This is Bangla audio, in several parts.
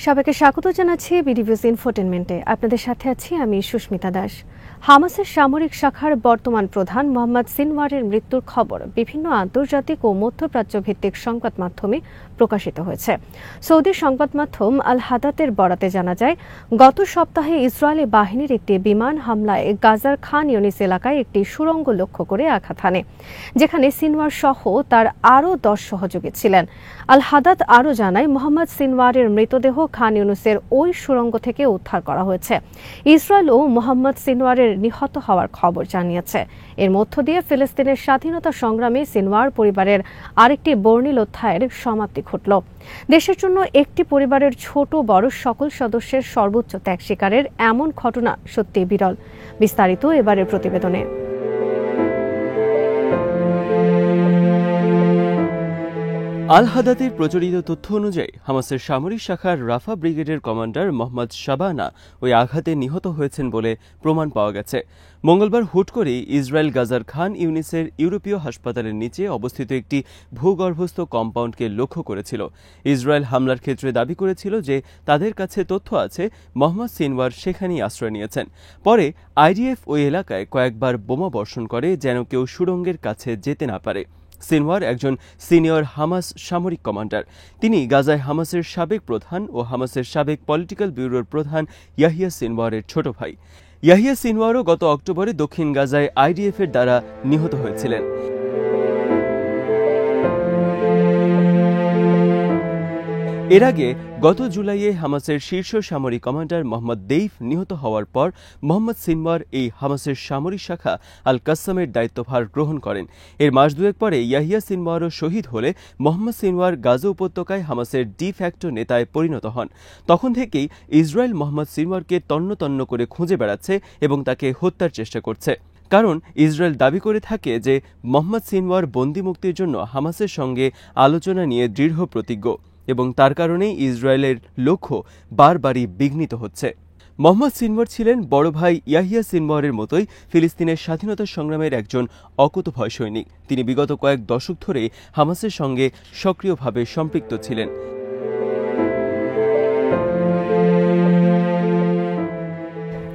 সবাইকে স্বাগত জানাচ্ছি বিডিভিউজ ইনফোটেনমেন্টে। আপনাদের সাথে আছি আমি সুস্মিতা দাস। হামাসের সামরিক শাখার বর্তমান প্রধান মোহাম্মদ সিনওয়ারের মৃত্যুর খবর বিভিন্ন আন্তর্জাতিক ও মধ্যপ্রাচ্য ভিত্তিক সংবাদ মাধ্যমে প্রকাশিত হয়েছে। সৌদি সংবাদ মাধ্যম আল হাদাতের বরাতে জানা যায়, গত সপ্তাহে ইসরায়েলি বাহিনীর একটি বিমান হামলায় গাজার খান ইউনিস এলাকায় একটি সুড়ঙ্গ লক্ষ্য করে আঘাত হানে, যেখানে সিনওয়ার সহ তার আরও 10 সহযোগী ছিলেন। আল হাদাত আরও জানায়, মোহাম্মদ সিনওয়ারের মৃতদেহ খান ইউনুসের ওই সুড়ঙ্গ থেকে উদ্ধার করা হয়েছে। ইসরায়েলও মোহাম্মদ সিনওয়ারের নিহত হওয়ার খবর জানিয়েছে। এর মধ্য দিয়ে ফিলিস্তিনের স্বাধীনতা সংগ্রামে সিনওয়ার পরিবারের আরেকটি বর্ণিল অধ্যায়ের সমাপ্তি ঘটল। দেশের জন্য একটি পরিবারের ছোট বড় সকল সদস্যের সর্বোচ্চ ত্যাগ স্বীকারের এমন ঘটনা সত্যিই বিরল। বিস্তারিত এবারের প্রতিবেদনে। আল হাদাতের প্রচলিত তথ্য অনুযায়ী হামাসের সামরিক শাখার রাফা ব্রিগেডের কমান্ডার মোহাম্মদ শাবানা ওই আঘাতে নিহত হয়েছেন বলে প্রমাণ পাওয়া গেছে। মঙ্গলবার হুট করেই ইসরায়েল গাজার খান ইউনিসের ইউরোপীয় হাসপাতালের নিচে অবস্থিত একটি ভূগর্ভস্থ কম্পাউন্ডকে লক্ষ্য করেছিল। ইসরায়েল হামলার ক্ষেত্রে দাবি করেছিল যে তাদের কাছে তথ্য আছে মোহাম্মদ সিনওয়ার সেখানেই আশ্রয় নিয়েছেন। পরে আইডিএফ ওই এলাকায় কয়েকবার বোমা বর্ষণ করে যেন কেউ সুড়ঙ্গের কাছে যেতে না পারে। সিনওয়ার একজন সিনিয়র হামাস সামরিক কমান্ডার। তিনি গাজায় হামাসের সাবেক প্রধান ও হামাসের সাবেক পলিটিক্যাল ব্যুরোর প্রধান ইয়াহিয়া সিনওয়ারের ছোট ভাই। ইয়াহিয়া সিনওয়ারও গত অক্টোবরে দক্ষিণ গাজায় আইডিএফের দ্বারা নিহত হয়েছিলেন। এর আগে গত জুলাইয়ে হামাসের শীর্ষ সামরিক কমান্ডার মোহাম্মদ দেইফ নিহত হওয়ার পর মোহাম্মদ সিনওয়ার এই হামাসের সামরিক শাখা আল কাসসামের দায়িত্বভার গ্রহণ করেন। এর মাস দুয়েক পরে ইয়াহিয়া সিনওয়ারও শহীদ হলে মোহাম্মদ সিনওয়ার গাজা উপত্যকায় হামাসের ডি ফ্যাক্টো নেতায় পরিণত হন। তখন থেকেই ইসরায়েল মোহাম্মদ সিনওয়ারকে তন্ন তন্ন করে খুঁজে বেড়াচ্ছে এবং তাকে হত্যার চেষ্টা করছে। কারণ ইসরায়েল দাবি করে থাকে যে মোহাম্মদ সিনওয়ার বন্দি মুক্তির জন্য হামাসের সঙ্গে আলোচনা নিয়ে দৃঢ় প্রতিজ্ঞ এবং তার কারণেই ইসরায়েলের লক্ষ্য বারবারই বিঘ্নিত হচ্ছে। মোহাম্মদ সিনওয়ার ছিলেন বড় ভাই ইয়াহিয়া সিনওয়ারের মতোই ফিলিস্তিনের স্বাধীনতা সংগ্রামের একজন অকুতোভয় সৈনিক। তিনি বিগত কয়েক দশক ধরে হামাসের সঙ্গে সক্রিয়ভাবে সম্পৃক্ত ছিলেন।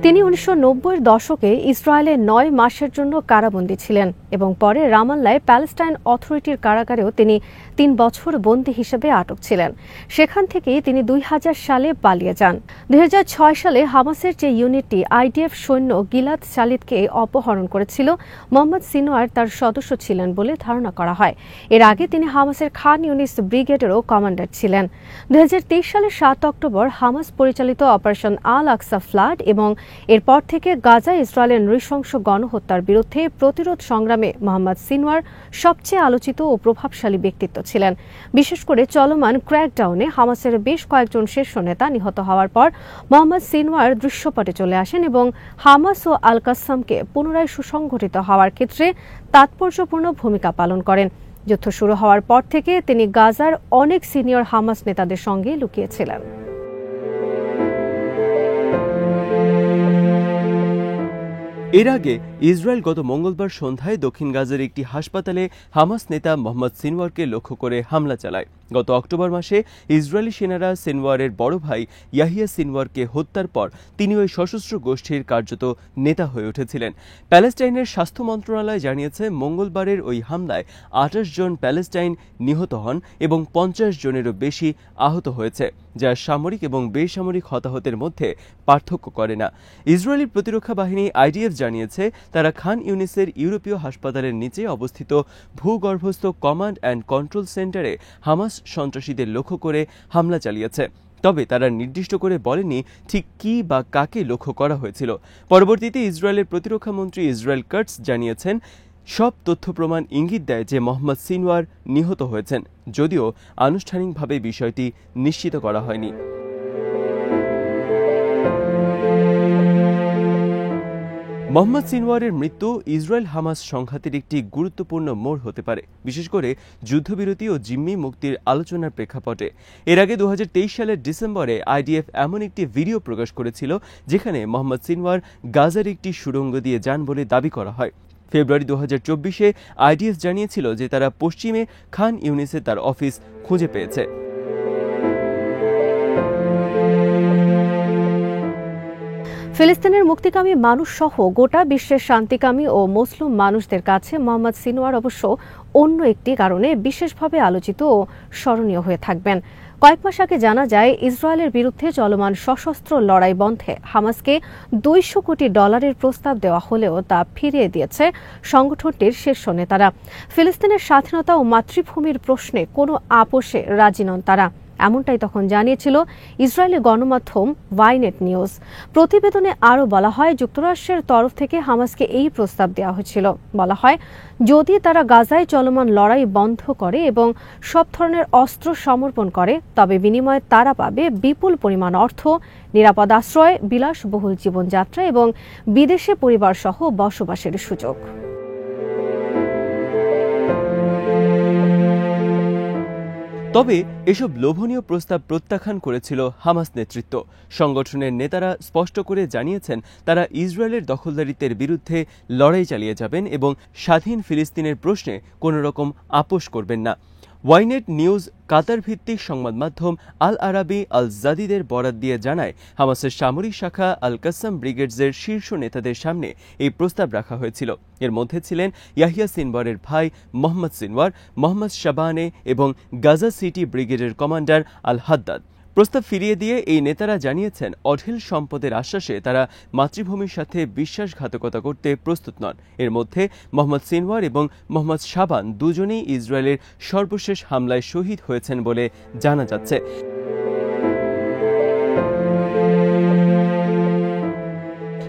তিনি 1990-এর দশকে ইসরায়েলে 9 মাসের জন্য কারাবন্দী ছিলেন এবং পরে রামাল্লায় প্যালেস্টাইন অথরিটির কারাগারেও তিনি 3 বছর বন্দী হিসেবে আটক ছিলেন। সেখান থেকেই তিনি 2000 সালে পালিয়ে যান। 2006 সালে হামাসের যে ইউনিটটি আইডিএফ সৈন্য গিলাদ শালিদকে অপহরণ করেছিল, মোহাম্মদ সিনওয়ার তার সদস্য ছিলেন বলে ধারণা করা হয়। এর আগে তিনি হামাসের খান ইউনিস ব্রিগেডেরও কমান্ডার ছিলেন। 2023 সালের 7 অক্টোবর হামাস পরিচালিত অপারেশন আল আকসা ফ্লাড এবং এরপর থেকে গাজায় ইসরায়েলের নৃশংস গণহত্যার বিরুদ্ধে প্রতিরোধ সংগ্রামে মোহাম্মদ সিনওয়ার সবচেয়ে আলোচিত ও প্রভাবশালী ব্যক্তিত্ব ছিলেন। বিশেষ করে চলমান ক্র্যাকডাউনে হামাসের বেশ কয়েকজন শীর্ষ নেতা নিহত হওয়ার পর মোহাম্মদ সিনওয়ার দৃশ্যপটে চলে আসেন এবং হামাস ও আল কাসসামকে পুনরায় সুসংগঠিত হওয়ার ক্ষেত্রে তাৎপর্যপূর্ণ ভূমিকা পালন করেন। যুদ্ধ শুরু হওয়ার পর থেকে তিনি গাজার অনেক সিনিয়র হামাস নেতাদের সঙ্গে লুকিয়েছিলেন। এর আগে ইসরায়েল গত মঙ্গলবার সন্ধ্যায় দক্ষিণ গাজার একটি হাসপাতালে হামাস নেতা মোহাম্মদ সিনওয়ারকে লক্ষ্য করে হামলা চালায়। গত অক্টোবর মাসে ইসরায়েলি সেনারা সিনওয়ারের বড় ভাই ইয়াহিয়া সিনওয়ারকে হত্যার পর তিনি ওই সশস্ত্র গোষ্ঠীর কার্যত নেতা হয়ে উঠেছিলেন। প্যালেস্টাইনের স্বাস্থ্য মন্ত্রণালয় জানিয়েছে, মঙ্গলবারের ওই হামলায় 28 জন প্যালেস্টাইন নিহত হন এবং 50 জনেরও বেশি আহত হয়েছে, যা সামরিক এবং বেসামরিক হতাহতের মধ্যে পার্থক্য করে না। ইসরায়েলি প্রতিরক্ষা বাহিনী আইডিএফ জানিয়েছে, তারা খান ইউনিসের ইউরোপীয় হাসপাতালের নিচে অবস্থিত ভূগর্ভস্থ কমান্ড অ্যান্ড কন্ট্রোল সেন্টারে হামাস সন্ত্রাসীদের লক্ষ্য করে হামলা চালিয়েছে। তবে তারা নির্দিষ্ট করে বলেনি ঠিক কি বা কাকে লক্ষ্য করা হয়েছিল। পরবর্তীতে ইসরায়েলের প্রতিরক্ষা মন্ত্রী ইসরায়েল কাটস জানিয়েছেন, সব তথ্য প্রমাণ ইঙ্গিত দেয় যে মোহাম্মদ সিনওয়ার নিহত হয়েছেন, যদিও আনুষ্ঠানিকভাবে বিষয়টি নিশ্চিত করা হয়নি। মোহাম্মদ সিনওয়ারের মৃত্যু ইসরায়েল হামাস সংঘাতের একটি গুরুত্বপূর্ণ মোড় হতে পারে, বিশেষ করে যুদ্ধবিরতি ও জিম্মি মুক্তির আলোচনার প্রেক্ষাপটে। এর আগে 2023 সালের ডিসেম্বরে আইডিএফ এমন একটি ভিডিও প্রকাশ করেছিল যেখানে মোহাম্মদ সিনওয়ার গাজার একটি সুড়ঙ্গ দিয়ে যান বলে দাবি করা হয়। ফেব্রুয়ারি 2024-এ আইডিএফ জানিয়েছিল যে তারা পশ্চিমে খান ইউনিসে তার অফিস খুঁজে পেয়েছে। ফিলিস্তিনের মুক্তিকামী মানুষ সহ গোটা বিশ্বের শান্তিকামী ও মুসলিম মানুষদের কাছে মোহাম্মদ সিনওয়ার অবশ্য অন্য একটি কারণে বিশেষভাবে আলোচিত ও স্মরণীয় হয়ে থাকবেন। কয়েক মাস আগে জানা যায়, ইসরায়েলের বিরুদ্ধে চলমান সশস্ত্র লড়াই বন্ধে হামাসকে $200 কোটি প্রস্তাব দেওয়া হলেও তা ফিরিয়ে দিয়েছে সংগঠনটির শীর্ষ নেতারা। ফিলিস্তিনের স্বাধীনতা ও মাতৃভূমির প্রশ্নে কোনো আপোষে রাজি নন তারা, এমনটাই তখন জানিয়েছিল ইসরায়েলের গণমাধ্যম ওয়াইনেট নিউজ। প্রতিবেদনে আরও বলা হয়, যুক্তরাষ্ট্রের তরফ থেকে হামাসকে এই প্রস্তাব দেওয়া হয়েছিল। বলা হয়, যদি তারা গাজায় চলমান লড়াই বন্ধ করে এবং সব ধরনের অস্ত্র সমর্পণ করে, তবে বিনিময়ে তারা পাবে বিপুল পরিমাণ অর্থ, নিরাপদ আশ্রয়, বিলাসবহুল জীবনযাত্রা এবং বিদেশে পরিবারসহ বসবাসের সুযোগ। তবে এসব লোভনীয় প্রস্তাব প্রত্যাখ্যান করেছিল হামাস নেতৃত্ব। সংগঠনের নেতারা স্পষ্ট করে জানিয়েছেন, তারা ইসরায়েলের দখলদারিত্বের বিরুদ্ধে লড়াই চালিয়ে যাবেন এবং স্বাধীন ফিলিস্তিনের প্রশ্নে কোনো রকম আপোষ করবেন না। ওয়াইনেট নিউজ কাতার ভিত্তিক সংবাদ মাধ্যম আল আরাবি আল জাদিদের বরাত দিয়ে জানায়, হামাসের সামরিক শাখা আল কাসাম ব্রিগেডসের শীর্ষ নেতাদের সামনে এই প্রস্তাব রাখা হয়েছিল। এর মধ্যে ছিলেন ইয়াহিয়া সিনওয়ারের ভাই মোহাম্মদ সিনওয়ার, মোহাম্মদ শাবানে এবং গাজা সিটি ব্রিগেডের কমান্ডার আল হাদ্দাদ। প্রস্তাব ফিরিয়ে দিয়ে এই নেতারা জানিয়েছেন, অঢেল সম্পদের আশ্বাসে তারা মাতৃভূমির সাথে বিশ্বাসঘাতকতা করতে প্রস্তুত নন। এর মধ্যে মোহাম্মদ সিনওয়ার এবং মোহাম্মদ শাবান দুজনেই ইসরায়েলের সর্বশেষ হামলায় শহীদ হয়েছেন বলে জানা যাচ্ছে।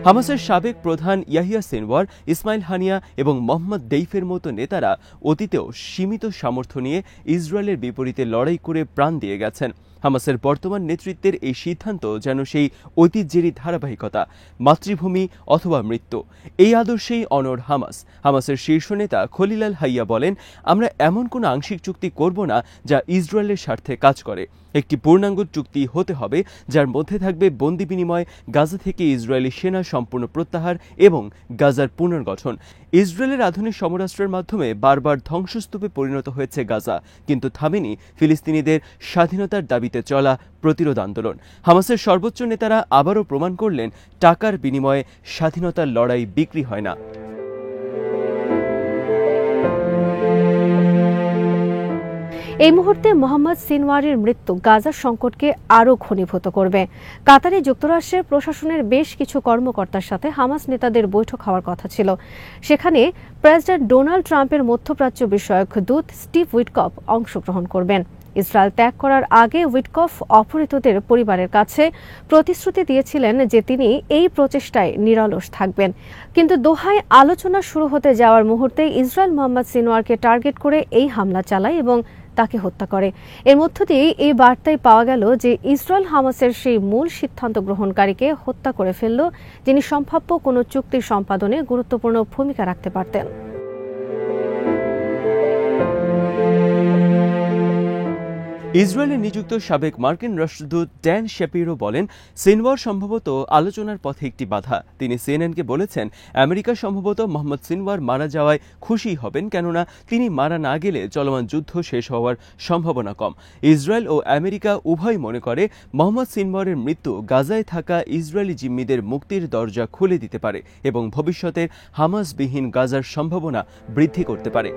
হামাসের সাবেক প্রধান ইয়াহিয়া সিনওয়ার, ইসমাইল হানিয়া এবং মোহাম্মদ দেইফের মতো নেতারা অতীতেও সীমিত সামর্থ্য নিয়ে ইসরায়েলের বিপরীতে লড়াই করে প্রাণ দিয়ে গেছেন। হামাসের বর্তমান নেতৃত্বের এই সিদ্ধান্ত যেন সেই ঐতিহ্যেরই ধারাবাহিকতা, মাতৃভূমি অথবা মৃত্যু, এই আদর্শেই অনড় হামাস। হামাসের শীর্ষ নেতা খলিল আল হাইয়া বলেন, আমরা এমন কোনো আংশিক চুক্তি করব না যা ইসরায়েলের স্বার্থে কাজ করে। একটি পূর্ণাঙ্গ চুক্তি হতে হবে যার মধ্যে থাকবে বন্দি বিনিময়, গাজা থেকে ইসরায়েলি সেনা সম্পূর্ণ প্রত্যাহার এবং গাজার পুনর্গঠন। ইসরায়েলের আধুনিক সমরাস্ত্রের মাধ্যমে বারবার ধ্বংসস্তূপে পরিণত হয়েছে গাজা, কিন্তু থামেনি ফিলিস্তিনিদের স্বাধীনতার দাবিতে চলা প্রতিরোধ আন্দোলন। হামাসের সর্বোচ্চ নেতারা আবারও প্রমাণ করলেন, টাকার বিনিময়ে স্বাধীনতার লড়াই বিক্রি হয় না। এই মুহূর্তে মোহাম্মদ সিনওয়ারের মৃত্যু গাজার সংকটকে আরও ঘনীভূত করবে। কাতারে যুক্তরাষ্ট্রের প্রশাসনের বেশ কিছু কর্মকর্তার সাথে হামাস নেতাদের বৈঠক হওয়ার কথা ছিল। সেখানে প্রেসিডেন্ট ডোনাল্ড ট্রাম্পের মধ্যপ্রাচ্য বিষয়ক দূত স্টিভ উইটকফ অংশগ্রহণ করবেন। ইসরায়েল ত্যাগ করার আগে উইটকফ অপহৃতদের পরিবারের কাছে প্রতিশ্রুতি দিয়েছিলেন যে তিনি এই প্রচেষ্টায় নিরলস থাকবেন। কিন্তু দোহায় আলোচনা শুরু হতে যাওয়ার মুহূর্তে ইসরায়েল মোহাম্মদ সিনওয়ারকে টার্গেট করে এই হামলা চালায় এবং তাকে হত্যা করে। এর মধ্য দিয়ে এই বার্তায় পাওয়া গেল যে ইসরায়েল হামাসের সেই মূল সিদ্ধান্ত গ্রহণকারীকে হত্যা করে ফেলল, যিনি সম্ভাব্য কোনো চুক্তি সম্পাদনে গুরুত্বপূর্ণ ভূমিকা রাখতে পারতেন। ইসরায়েলে নিযুক্ত সাবেক মার্কিন রাষ্ট্রদূত ড্যান শেপিরো বলেন, সিনওয়ার সম্ভবত আলোচনার পথে একটি বাধা। তিনি সিএনএনকে বলেছেন, আমেরিকা সম্ভবত মোহাম্মদ সিনওয়ার মারা যাওয়ায় খুশি হবেন, কেননা তিনি মারা না গেলে চলমান যুদ্ধ শেষ হওয়ার সম্ভাবনা কম। ইসরায়েল ও আমেরিকা উভয় মনে করে মোহাম্মদ সিনওয়ারের মৃত্যু গাজায় থাকা ইসরায়েলি জিম্মিদের মুক্তির দরজা খুলে দিতে পারে এবং ভবিষ্যতের হামাসবিহীন গাজার সম্ভাবনা বৃদ্ধি করতে পারে।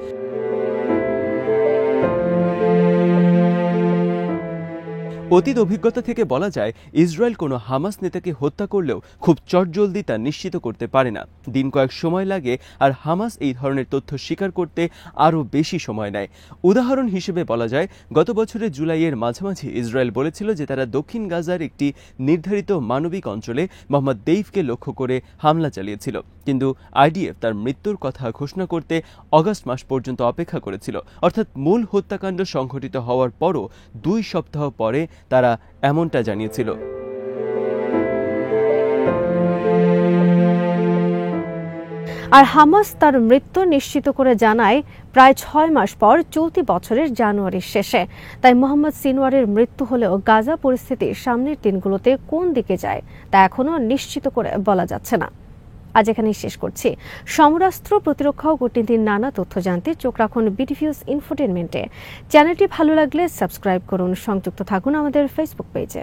অতীত অভিজ্ঞতা থেকে বলা যায়, ইসরায়েল কোনো হামাস নেতাকে হত্যা করলেও খুব চটজলদি তা নিশ্চিত করতে পারে না। দিন কয়েক সময় লাগে, আর হামাস এই ধরনের তথ্য স্বীকার করতে আরও বেশি সময় নেয়। উদাহরণ হিসেবে বলা যায়, গত বছরের জুলাইয়ের মাঝামাঝি ইসরায়েল বলেছিল যে তারা দক্ষিণ গাজার একটি নির্ধারিত মানবিক অঞ্চলে মোহাম্মদ দেইফকে লক্ষ্য করে হামলা চালিয়েছিল, কিন্তু আইডিএফ তার মৃত্যুর কথা ঘোষণা করতে অগাস্ট মাস পর্যন্ত অপেক্ষা করেছিল। অর্থাৎ মূল হত্যাকাণ্ড সংঘটিত হওয়ার পরও 2 সপ্তাহ পরে তারা এমনটা জানিয়েছিল। আর হামাস তার মৃত্যু নিশ্চিত করে জানায় প্রায় 6 মাস পর, চলতি বছরের জানুয়ারির শেষে। তাই মোহাম্মদ সিনওয়ারের মৃত্যু হলেও গাজা পরিস্থিতি সামনের দিনগুলোতে কোন দিকে যায় তা এখনও নিশ্চিত করে বলা যাচ্ছে না। আজ এখানেই শেষ করছি। সমরাস্ত্র, প্রতিরক্ষা ও কূটনীতির নানা তথ্য জানতে চোখ রাখুন বিডিভিউজ ইনফোটেইনমেন্টে। চ্যানেলটি ভালো লাগলে সাবস্ক্রাইব করুন, সংযুক্ত থাকুন আমাদের ফেসবুক পেজে।